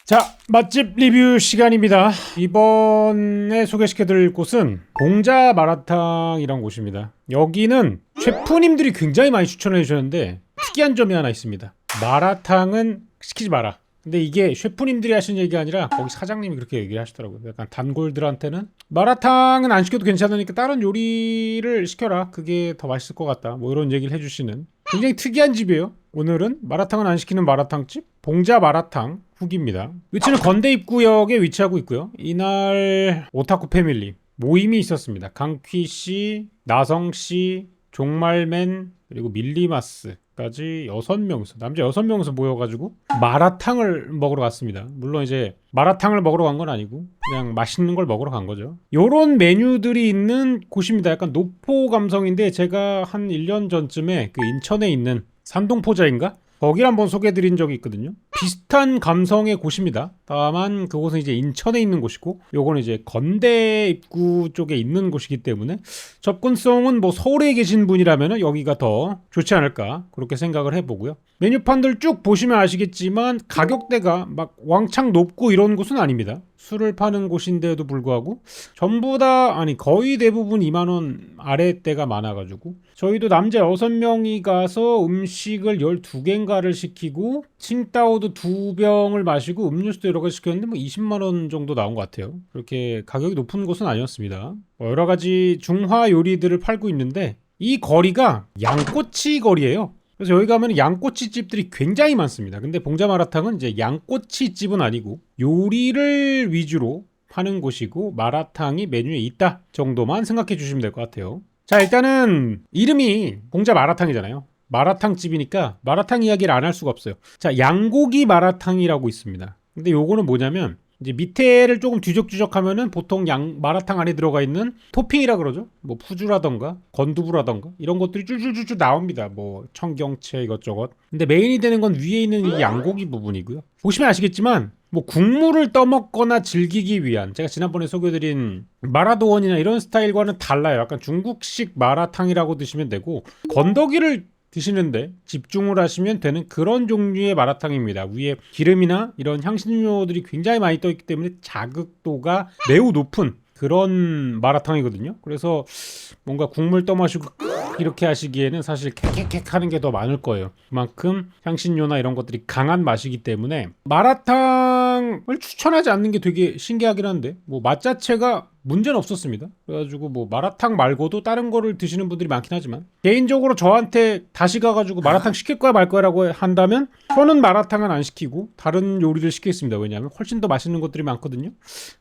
자, 맛집 리뷰 시간입니다. 이번에 소개시켜드릴 곳은 봉자 마라탕이란 곳입니다. 여기는 셰프님들이 굉장히 많이 추천해 주셨는데 특이한 점이 하나 있습니다. 마라탕은 시키지 마라. 근데 이게 셰프님들이 하신 얘기가 아니라 거기 사장님이 그렇게 얘기를 하시더라고요. 약간 단골들한테는 마라탕은 안 시켜도 괜찮으니까 다른 요리를 시켜라. 그게 더 맛있을 것 같다. 뭐 이런 얘기를 해주시는 굉장히 특이한 집이에요. 오늘은 마라탕은 안 시키는 마라탕집 봉자 마라탕 후기입니다. 위치는 건대 입구역에 위치하고 있고요. 이날 오타쿠 패밀리 모임이 있었습니다. 강퀴씨, 나성씨, 종말맨 그리고 밀리마스까지 6명이서 남자 6명이서 모여가지고 마라탕을 먹으러 갔습니다. 물론 이제 마라탕을 먹으러 간 건 아니고 그냥 맛있는 걸 먹으러 간 거죠. 요런 메뉴들이 있는 곳입니다. 약간 노포 감성인데 제가 한 1년 전쯤에 그 인천에 있는 산동포자인가? 거기를 한번 소개해드린 적이 있거든요. 비슷한 감성의 곳입니다. 다만 그곳은 이제 인천에 있는 곳이고 요거는 이제 건대 입구 쪽에 있는 곳이기 때문에 접근성은 뭐 서울에 계신 분이라면 여기가 더 좋지 않을까 그렇게 생각을 해보고요. 메뉴판들 쭉 보시면 아시겠지만 가격대가 막 왕창 높고 이런 곳은 아닙니다. 술을 파는 곳인데도 불구하고 전부 다 아니 거의 대부분 2만원 아래대가 많아가지고 저희도 남자 6명이 가서 음식을 12개인가를 시키고 칭따오도 2병을 마시고 음료수도 여러 가지 시켰는데 뭐 20만원 정도 나온 것 같아요. 그렇게 가격이 높은 곳은 아니었습니다. 여러 가지 중화 요리들을 팔고 있는데 이 거리가 양꼬치 거리예요. 그래서 여기 가면 양꼬치 집들이 굉장히 많습니다. 근데 봉자 마라탕은 이제 양꼬치 집은 아니고 요리를 위주로 파는 곳이고 마라탕이 메뉴에 있다 정도만 생각해 주시면 될 것 같아요. 자, 일단은 이름이 봉자 마라탕이잖아요. 마라탕 집이니까 마라탕 이야기를 안 할 수가 없어요. 자, 양고기 마라탕이라고 있습니다. 근데 요거는 뭐냐면 이제 밑에를 조금 뒤적뒤적하면은 보통 마라탕 안에 들어가 있는 토핑이라 그러죠. 뭐 푸주라던가 건두부라던가 이런 것들이 쭈쭈쭈쭈 나옵니다. 뭐 청경채 이것저것. 근데 메인이 되는 건 위에 있는 이 양고기 부분이고요. 보시면 아시겠지만 뭐 국물을 떠먹거나 즐기기 위한 제가 지난번에 소개해드린 마라도원이나 이런 스타일과는 달라요. 약간 중국식 마라탕이라고 드시면 되고 건더기를 드시는데 집중을 하시면 되는 그런 종류의 마라탕입니다. 위에 기름이나 이런 향신료들이 굉장히 많이 떠 있기 때문에 자극도가 매우 높은 그런 마라탕이거든요. 그래서 뭔가 국물 떠마시고 이렇게 하시기에는 사실 캑캑캑 하는 게 더 많을 거예요. 그만큼 향신료나 이런 것들이 강한 맛이기 때문에 마라탕을 추천하지 않는 게 되게 신기하긴 한데 뭐 맛 자체가 문제는 없었습니다. 그래가지고 뭐 마라탕 말고도 다른 거를 드시는 분들이 많긴 하지만 개인적으로 저한테 다시 가가지고 마라탕 시킬 거야 말 거야라고 한다면 저는 마라탕은 안 시키고 다른 요리를 시키겠습니다. 왜냐하면 훨씬 더 맛있는 것들이 많거든요.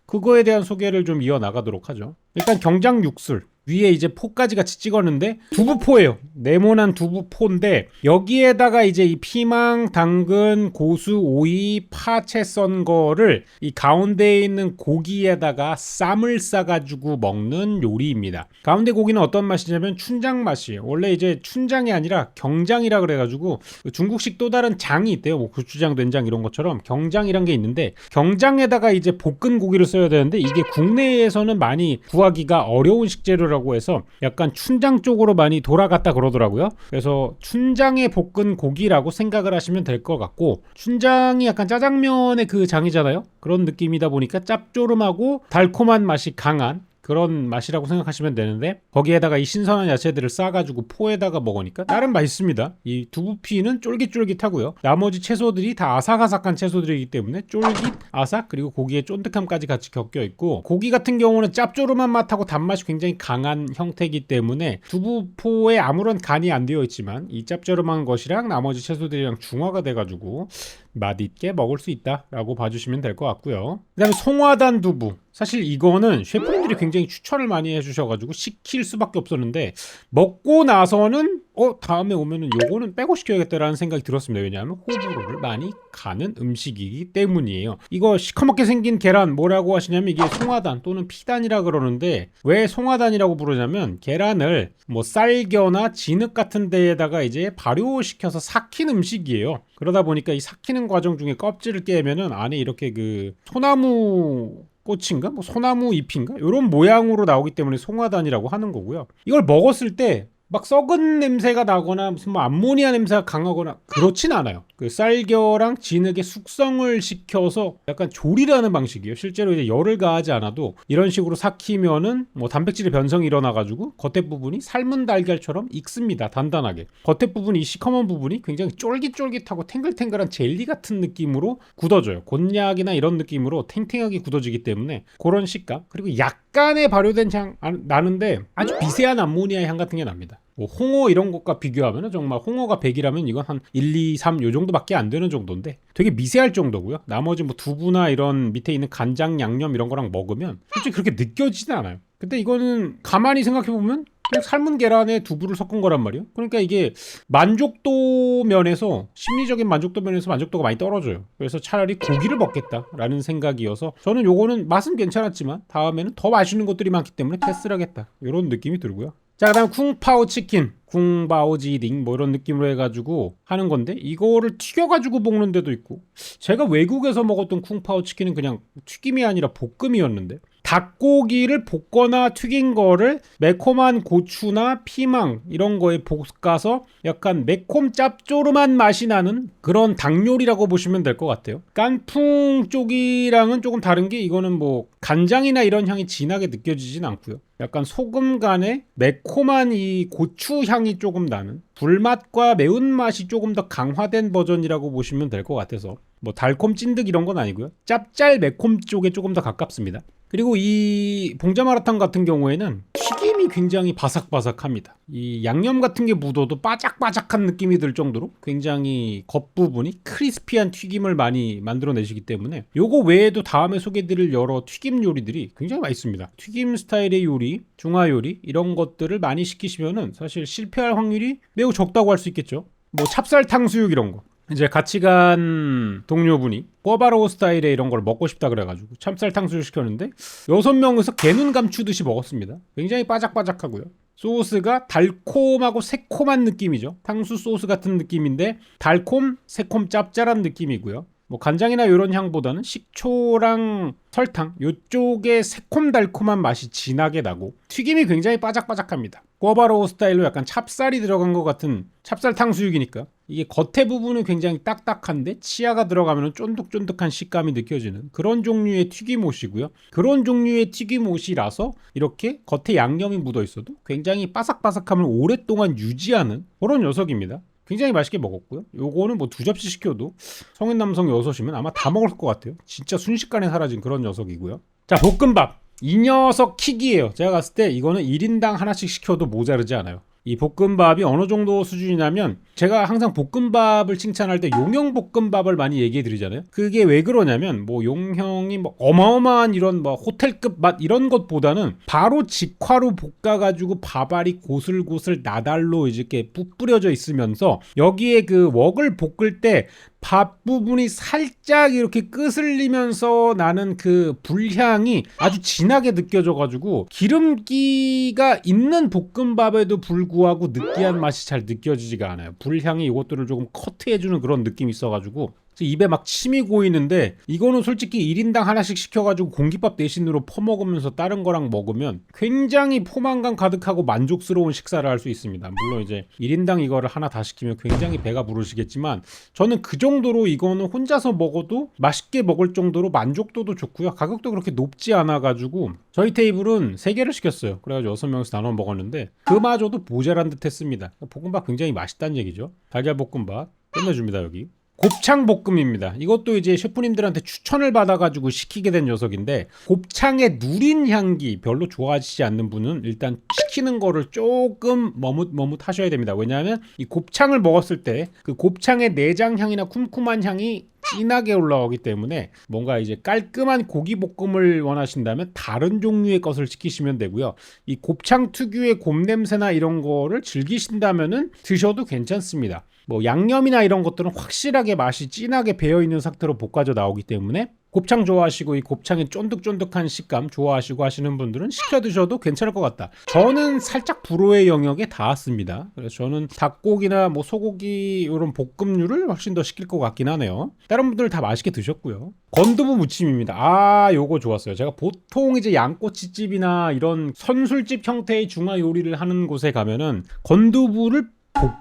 그거에 대한 소개를 좀 이어나가도록 하죠. 일단 경장 육술 위에 이제 포까지 같이 찍었는데 두부포예요. 네모난 두부포인데 여기에다가 이제 이 피망, 당근, 고수, 오이, 파채 썬 거를 이 가운데에 있는 고기에다가 쌈을 싸가지고 먹는 요리입니다. 가운데 고기는 어떤 맛이냐면 춘장 맛이에요. 원래 이제 춘장이 아니라 경장이라 그래가지고 중국식 또 다른 장이 있대요. 뭐 고추장, 된장 이런 것처럼 경장이란 게 있는데 경장에다가 이제 볶은 고기를 써야 되는데 이게 국내에서는 많이 구하기가 어려운 식재료라고 해서 약간 춘장 쪽으로 많이 돌아갔다 그러더라고요. 그래서 춘장에 볶은 고기라고 생각을 하시면 될 것 같고 춘장이 약간 짜장면의 그 장이잖아요. 그런 느낌이다 보니까 짭조름하고 달콤한 맛이 강한 그런 맛이라고 생각하시면 되는데 거기에다가 이 신선한 야채들을 싸가지고 포에다가 먹으니까 나름 맛있습니다. 이 두부피는 쫄깃쫄깃하고요. 나머지 채소들이 다 아삭아삭한 채소들이기 때문에 쫄깃, 아삭 그리고 고기의 쫀득함까지 같이 겹겨 있고 고기 같은 경우는 짭조름한 맛하고 단맛이 굉장히 강한 형태이기 때문에 두부포에 아무런 간이 안 되어 있지만 이 짭조름한 것이랑 나머지 채소들이랑 중화가 돼가지고 맛있게 먹을 수 있다라고 봐주시면 될 것 같고요. 그 다음에 송화단 두부 사실 이거는 셰프님들이 굉장히 추천을 많이 해주셔가지고 시킬 수밖에 없었는데 먹고 나서는 다음에 오면은 요거는 빼고 시켜야겠다라는 생각이 들었습니다. 왜냐하면 호불호를 많이 가는 음식이기 때문이에요. 이거 시커멓게 생긴 계란 뭐라고 하시냐면 이게 송화단 또는 피단이라 그러는데 왜 송화단이라고 부르냐면 계란을 뭐 쌀겨나 진흙 같은 데에다가 이제 발효시켜서 삭힌 음식이에요. 그러다 보니까 이 삭히는 과정 중에 껍질을 깨면은 안에 이렇게 그 소나무 꽃인가? 뭐 소나무 잎인가? 이런 모양으로 나오기 때문에 송화단이라고 하는 거고요. 이걸 먹었을 때 막 썩은 냄새가 나거나 무슨 뭐 암모니아 냄새가 강하거나 그렇진 않아요. 그 쌀겨랑 진흙의 숙성을 시켜서 약간 조리라는 방식이에요. 실제로 이제 열을 가하지 않아도 이런 식으로 삭히면은 뭐 단백질의 변성이 일어나가지고 겉에 부분이 삶은 달걀처럼 익습니다. 단단하게. 겉에 부분, 이 시커먼 부분이 굉장히 쫄깃쫄깃하고 탱글탱글한 젤리 같은 느낌으로 굳어져요. 곤약이나 이런 느낌으로 탱탱하게 굳어지기 때문에 그런 식감. 그리고 약간의 발효된 향 나는데 아주 미세한 암모니아 향 같은 게 납니다. 뭐 홍어 이런 것과 비교하면 정말 홍어가 100이라면 이건 한 1, 2, 3 요 정도밖에 안 되는 정도인데 되게 미세할 정도고요. 나머지 뭐 두부나 이런 밑에 있는 간장, 양념 이런 거랑 먹으면 솔직히 그렇게 느껴지진 않아요. 근데 이거는 가만히 생각해보면 그냥 삶은 계란에 두부를 섞은 거란 말이에요. 그러니까 이게 만족도 면에서, 심리적인 만족도 면에서 만족도가 많이 떨어져요. 그래서 차라리 고기를 먹겠다라는 생각이어서 저는 요거는 맛은 괜찮았지만 다음에는 더 맛있는 것들이 많기 때문에 패스를 하겠다, 이런 느낌이 들고요. 자, 그다음 쿵파오 치킨, 쿵바오지딩 뭐 이런 느낌으로 해가지고 하는 건데, 이거를 튀겨가지고 먹는 데도 있고, 제가 외국에서 먹었던 쿵파오 치킨은 그냥 튀김이 아니라 볶음이었는데, 닭고기를 볶거나 튀긴 거를 매콤한 고추나 피망 이런 거에 볶아서 약간 매콤 짭조름한 맛이 나는 그런 닭 요리라고 보시면 될 것 같아요. 깐풍 쪽이랑은 조금 다른 게, 이거는 뭐 간장이나 이런 향이 진하게 느껴지진 않고요. 약간 소금 간에 매콤한 이 고추 향이 조금 나는, 불맛과 매운맛이 조금 더 강화된 버전이라고 보시면 될 것 같아서, 뭐 달콤 찐득 이런 건 아니고요. 짭짤 매콤 쪽에 조금 더 가깝습니다. 그리고 이 봉자마라탕 같은 경우에는 튀김이 굉장히 바삭바삭합니다. 이 양념 같은 게 묻어도 바삭바삭한 느낌이 들 정도로 굉장히 겉부분이 크리스피한 튀김을 많이 만들어내시기 때문에, 요거 외에도 다음에 소개드릴 여러 튀김 요리들이 굉장히 맛있습니다. 튀김 스타일의 요리, 중화 요리 이런 것들을 많이 시키시면은 사실 실패할 확률이 매우 적다고 할 수 있겠죠. 뭐 찹쌀 탕수육 이런 거, 이제 같이 간 동료분이 꿔바로우 스타일의 이런 걸 먹고 싶다 그래가지고 찹쌀 탕수육 시켰는데 6명에서 개눈 감추듯이 먹었습니다. 굉장히 바삭바삭하고요. 소스가 달콤하고 새콤한 느낌이죠. 탕수 소스 같은 느낌인데 달콤, 새콤, 짭짤한 느낌이고요. 뭐 간장이나 이런 향보다는 식초랑 설탕 요쪽에 새콤달콤한 맛이 진하게 나고, 튀김이 굉장히 바삭바삭합니다. 꿔바로우 스타일로 약간 찹쌀이 들어간 것 같은 찹쌀 탕수육이니까 이게 겉에 부분은 굉장히 딱딱한데 치아가 들어가면 쫀득쫀득한 식감이 느껴지는 그런 종류의 튀김옷이고요. 그런 종류의 튀김옷이라서 이렇게 겉에 양념이 묻어 있어도 굉장히 바삭바삭함을 오랫동안 유지하는 그런 녀석입니다. 굉장히 맛있게 먹었고요. 요거는 뭐 2접시 시켜도 성인 남성 6이면 아마 다 먹을 것 같아요. 진짜 순식간에 사라진 그런 녀석이고요. 자, 볶음밥. 이 녀석 킥이에요. 제가 봤을 때 이거는 1인당 하나씩 시켜도 모자르지 않아요. 이 볶음밥이 어느 정도 수준이냐면, 제가 항상 볶음밥을 칭찬할 때 용형 볶음밥을 많이 얘기해 드리잖아요. 그게 왜 그러냐면, 뭐 용형이 뭐 어마어마한 이런 뭐 호텔급 맛 이런 것보다는 바로 직화로 볶아가지고 밥알이 고슬고슬 나달로 이렇게 뿌려져 있으면서 여기에 그 웍을 볶을 때 밥 부분이 살짝 이렇게 끄슬리면서 나는 그 불향이 아주 진하게 느껴져가지고 기름기가 있는 볶음밥에도 불구하고 느끼한 맛이 잘 느껴지지가 않아요. 불향이 이것들을 조금 커트해주는 그런 느낌이 있어가지고 입에 막 침이 고이는데, 이거는 솔직히 1인당 하나씩 시켜가지고 공깃밥 대신으로 퍼먹으면서 다른 거랑 먹으면 굉장히 포만감 가득하고 만족스러운 식사를 할 수 있습니다. 물론 이제 1인당 이거를 하나 다 시키면 굉장히 배가 부르시겠지만, 저는 그 정도로 이거는 혼자서 먹어도 맛있게 먹을 정도로 만족도도 좋고요. 가격도 그렇게 높지 않아가지고 저희 테이블은 3개를 시켰어요. 그래가지고 6명이서 나눠 먹었는데 그마저도 모자란 듯 했습니다. 볶음밥 굉장히 맛있다는 얘기죠. 달걀볶음밥 끝내줍니다. 여기 곱창 볶음입니다. 이것도 이제 셰프님들한테 추천을 받아가지고 시키게 된 녀석인데, 곱창의 누린 향기 별로 좋아하시지 않는 분은 일단 시키는 거를 조금 머뭇하셔야 됩니다. 왜냐하면 이 곱창을 먹었을 때 그 곱창의 내장 향이나 쿰쿰한 향이 진하게 올라오기 때문에, 뭔가 이제 깔끔한 고기 볶음을 원하신다면 다른 종류의 것을 시키시면 되고요. 이 곱창 특유의 곱냄새나 이런 거를 즐기신다면은 드셔도 괜찮습니다. 뭐 양념이나 이런 것들은 확실하게 맛이 진하게 배어있는 상태로 볶아져 나오기 때문에 곱창 좋아하시고 이 곱창의 쫀득쫀득한 식감 좋아하시고 하시는 분들은 시켜 드셔도 괜찮을 것 같다. 저는 살짝 불호의 영역에 닿았습니다. 그래서 저는 닭고기나 뭐 소고기 이런 볶음류를 훨씬 더 시킬 것 같긴 하네요. 다른 분들 다 맛있게 드셨고요. 건두부 무침입니다. 아, 요거 좋았어요. 제가 보통 이제 양꼬치집이나 이런 선술집 형태의 중화 요리를 하는 곳에 가면은 건두부를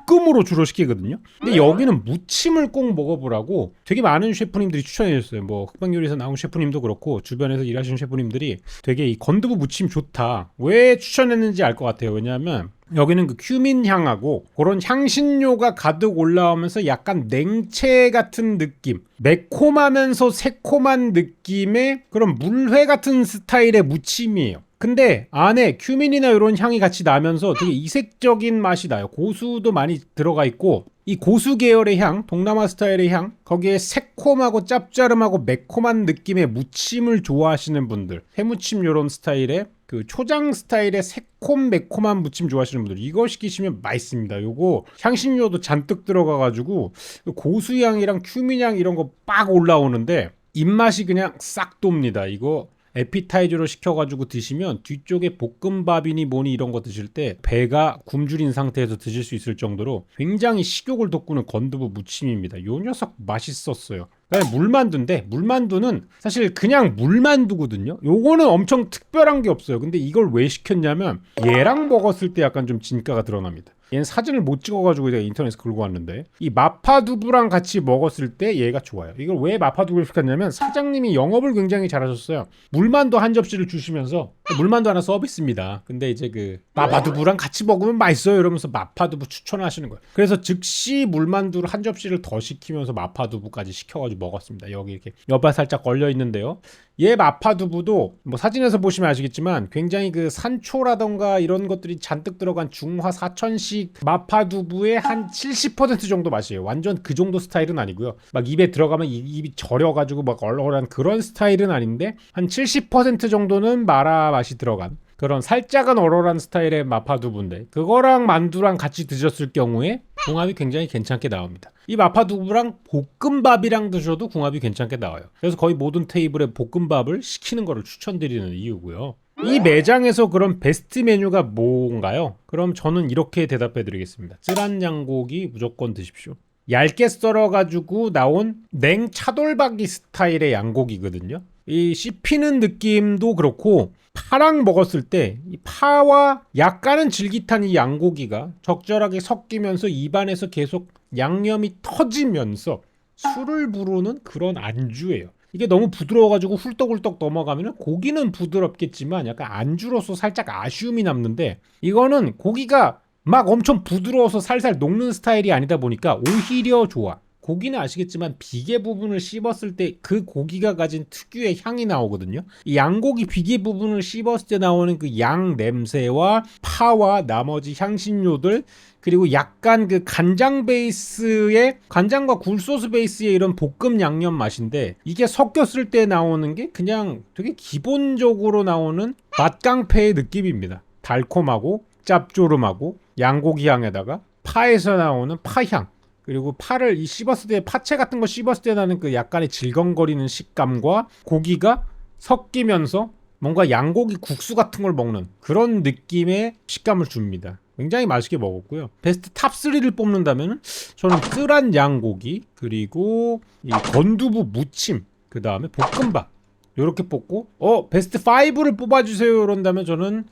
볶음으로 주로 시키거든요. 근데 여기는 무침을 꼭 먹어보라고 되게 많은 셰프님들이 추천해 줬어요. 뭐 흑백요리에서 나온 셰프님도 그렇고 주변에서 일하시는 셰프님들이 되게 이 건두부 무침 좋다. 왜 추천했는지 알 것 같아요. 왜냐하면 여기는 그 큐민 향하고 그런 향신료가 가득 올라오면서 약간 냉채 같은 느낌, 매콤하면서 새콤한 느낌의 그런 물회 같은 스타일의 무침이에요. 근데 안에 큐민이나 이런 향이 같이 나면서 되게 이색적인 맛이 나요. 고수도 많이 들어가 있고 이 고수 계열의 향, 동남아 스타일의 향, 거기에 새콤하고 짭짜름하고 매콤한 느낌의 무침을 좋아하시는 분들, 해무침 이런 스타일의 그 초장 스타일의 새콤 매콤한 무침 좋아하시는 분들 이거 시키시면 맛있습니다. 요거 향신료도 잔뜩 들어가가지고 고수향이랑 큐민향 이런 거 빡 올라오는데 입맛이 그냥 싹 돕니다. 이거 에피타이저로 시켜가지고 드시면 뒤쪽에 볶음밥이니 뭐니 이런 거 드실 때 배가 굶주린 상태에서 드실 수 있을 정도로 굉장히 식욕을 돋구는 건두부 무침입니다. 요 녀석 맛있었어요. 그다음에 물만두인데 물만두는 사실 그냥 물만두거든요. 요거는 엄청 특별한 게 없어요. 근데 이걸 왜 시켰냐면 얘랑 먹었을 때 약간 좀 진가가 드러납니다. 얘는 사진을 못 찍어가지고 내가 인터넷에 긁고 왔는데 이 마파두부랑 같이 먹었을 때 얘가 좋아요. 이걸 왜 마파두부를 시켰냐면 사장님이 영업을 굉장히 잘하셨어요. 물만두 한 접시를 주시면서 물만두 하나 서비스입니다. 근데 이제 그 마파두부랑 같이 먹으면 맛있어요 이러면서 마파두부 추천하시는 거예요. 그래서 즉시 물만두를 한 접시를 더 시키면서 마파두부까지 시켜가지고 먹었습니다. 여기 이렇게 여발 살짝 걸려 있는데요. 얘 마파두부도 뭐 사진에서 보시면 아시겠지만 굉장히 그 산초라던가 이런 것들이 잔뜩 들어간 중화 사천식 마파두부의 한 70% 정도 맛이에요. 완전 그 정도 스타일은 아니고요. 막 입에 들어가면 입이 절여가지고 막 얼얼한 그런 스타일은 아닌데 한 70% 정도는 마라 맛이 들어간 그런 살짝은 얼얼한 스타일의 마파두부인데 그거랑 만두랑 같이 드셨을 경우에 궁합이 굉장히 괜찮게 나옵니다. 이 마파두부랑 볶음밥이랑 드셔도 궁합이 괜찮게 나와요. 그래서 거의 모든 테이블에 볶음밥을 시키는 거를 추천드리는 이유고요. 이 매장에서 그런 베스트 메뉴가 뭔가요? 그럼 저는 이렇게 대답해 드리겠습니다. 쓰란 양고기 무조건 드십시오. 얇게 썰어가지고 나온 냉 차돌박이 스타일의 양고기거든요. 이 씹히는 느낌도 그렇고 파랑 먹었을 때 이 파와 약간은 질깃한 이 양고기가 적절하게 섞이면서 입안에서 계속 양념이 터지면서 술을 부르는 그런 안주예요. 이게 너무 부드러워가지고 훌떡훌떡 넘어가면 고기는 부드럽겠지만 약간 안주로서 살짝 아쉬움이 남는데 이거는 고기가 막 엄청 부드러워서 살살 녹는 스타일이 아니다 보니까 오히려 좋아. 고기는 아시겠지만 비계 부분을 씹었을 때 그 고기가 가진 특유의 향이 나오거든요. 이 양고기 비계 부분을 씹었을 때 나오는 그 양 냄새와 파와 나머지 향신료들 그리고 약간 그 간장 베이스의 간장과 굴소스 베이스의 이런 볶음 양념 맛인데 이게 섞였을 때 나오는 게 그냥 되게 기본적으로 나오는 맛깡패의 느낌입니다. 달콤하고 짭조름하고 양고기 향에다가 파에서 나오는 파향 그리고 파를 이 씹었을 때 파채 같은 거 씹었을 때 나는 그 약간의 질겅거리는 식감과 고기가 섞이면서 뭔가 양고기 국수 같은 걸 먹는 그런 느낌의 식감을 줍니다. 굉장히 맛있게 먹었고요. 베스트 탑3를 뽑는다면 저는 쓰란 양고기 그리고 이 건두부 무침 그 다음에 볶음밥 이렇게 뽑고 베스트 5를 뽑아주세요 이런다면 저는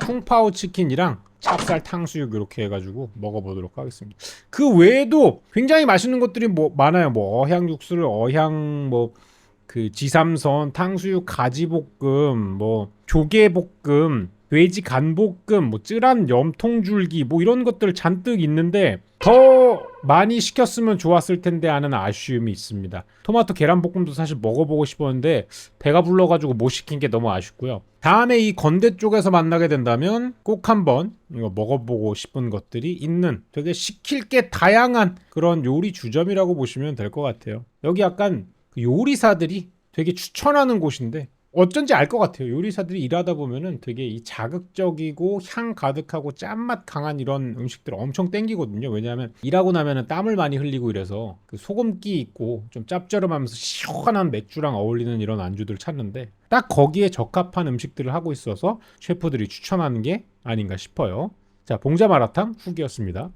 쿵파오 치킨이랑 찹쌀 탕수육 이렇게 해가지고 먹어보도록 하겠습니다. 그 외에도 굉장히 맛있는 것들이 뭐 많아요. 뭐 어향 육수를 어향 뭐 그 지삼선 탕수육 가지볶음 뭐 조개볶음 돼지 간볶음 뭐 쯔란 염통줄기 뭐 이런 것들 잔뜩 있는데 더 많이 시켰으면 좋았을 텐데 하는 아쉬움이 있습니다. 토마토 계란볶음도 사실 먹어보고 싶었는데 배가 불러가지고 못 시킨 게 너무 아쉽고요. 다음에 이 건대 쪽에서 만나게 된다면 꼭 한번 이거 먹어보고 싶은 것들이 있는 되게 시킬 게 다양한 그런 요리 주점이라고 보시면 될 것 같아요. 여기 약간 그 요리사들이 되게 추천하는 곳인데 어쩐지 알 것 같아요. 요리사들이 일하다 보면은 되게 이 자극적이고 향 가득하고 짠맛 강한 이런 음식들 엄청 땡기거든요. 왜냐하면 일하고 나면은 땀을 많이 흘리고 이래서 그 소금기 있고 좀 짭조름하면서 시원한 맥주랑 어울리는 이런 안주들을 찾는데 딱 거기에 적합한 음식들을 하고 있어서 셰프들이 추천하는 게 아닌가 싶어요. 자, 봉자 마라탕 후기였습니다.